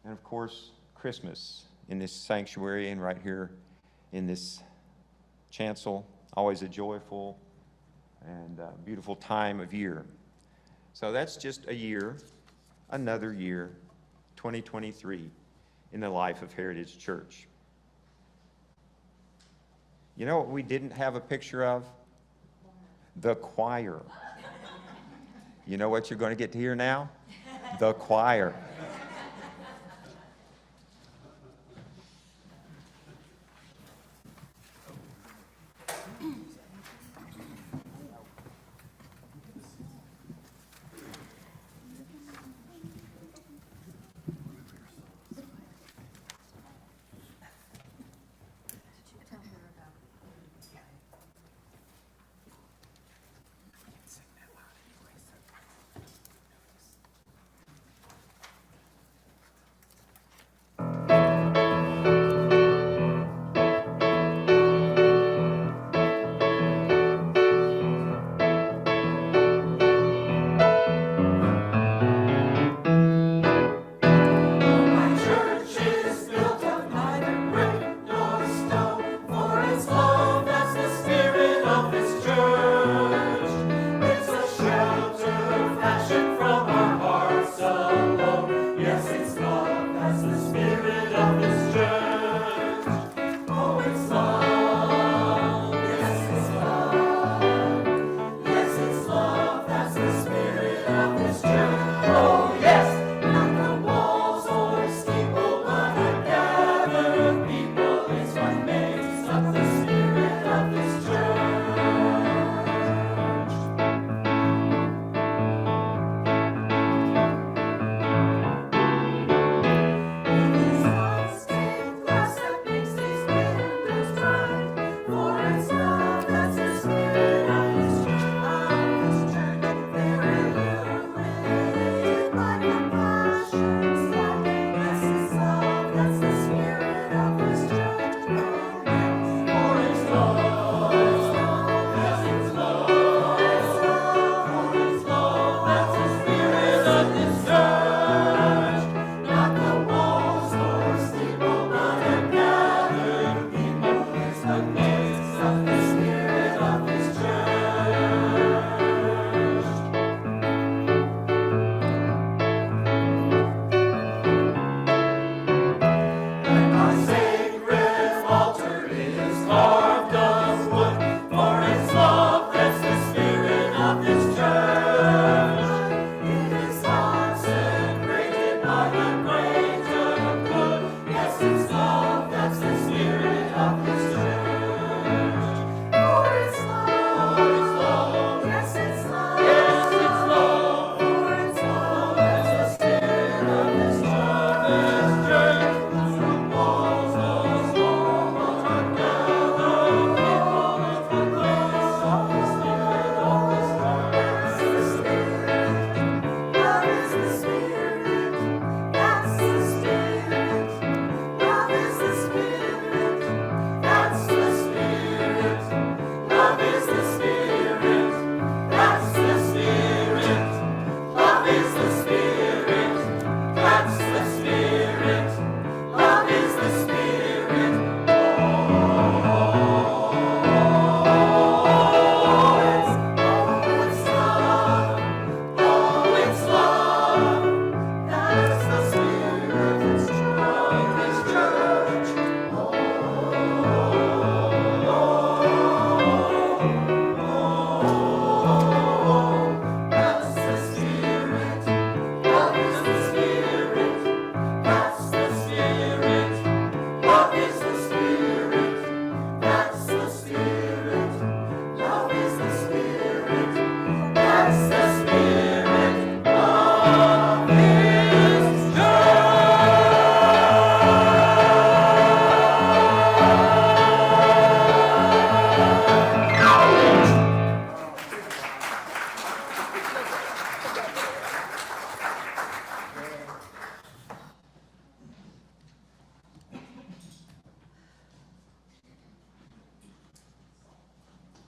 And of course, Christmas in this sanctuary and right here in this chancel, always a joyful and beautiful time of year. So that's just a year, another year, 2023, in the life of Heritage Church. You know what we didn't have a picture of? The choir. You know what you're going to get to hear now? The choir.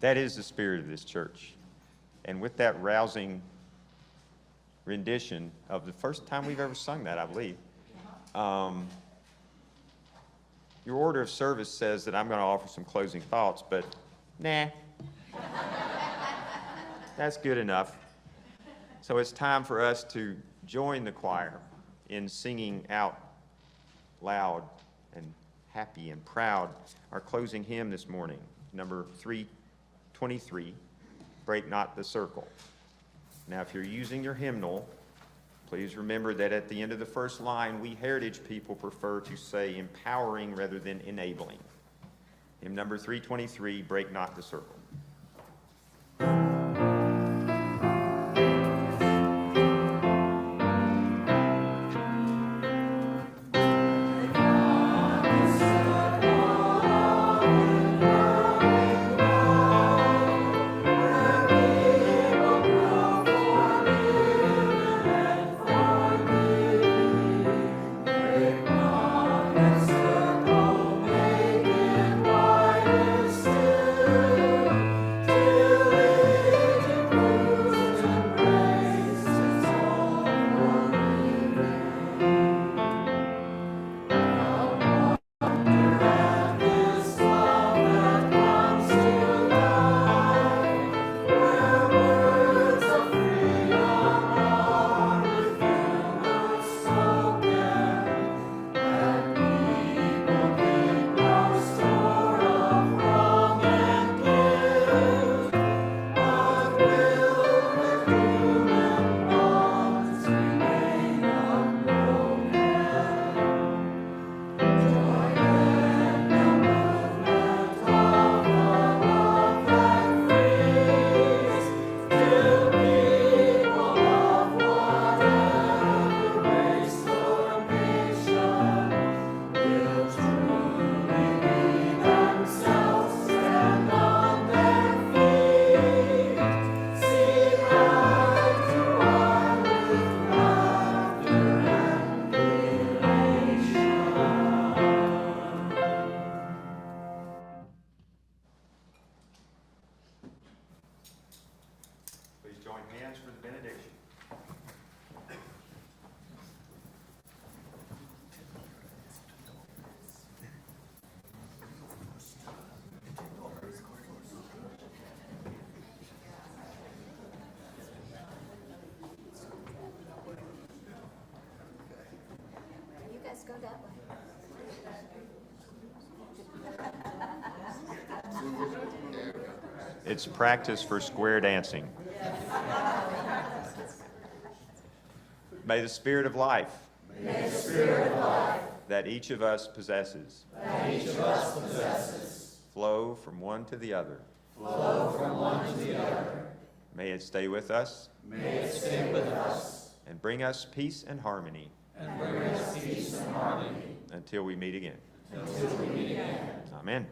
That is the spirit of this church. And with that rousing rendition of the first time we've ever sung that, I believe, your order of service says that I'm going to offer some closing thoughts, but nah. That's good enough. So it's time for us to join the choir in singing out loud and happy and proud our closing hymn this morning, number 323, Break Not the Circle. Now, if you're using your hymnal, please remember that at the end of the first line, we heritage people prefer to say empowering rather than enabling. Hymn number 323, Break Not the Circle. Please join hands for the benediction. You guys go that way. It's practice for square dancing. May the Spirit of life, that each of us possesses, flow from one to the other. May it stay with us. And bring us peace and harmony. Until we meet again. Amen.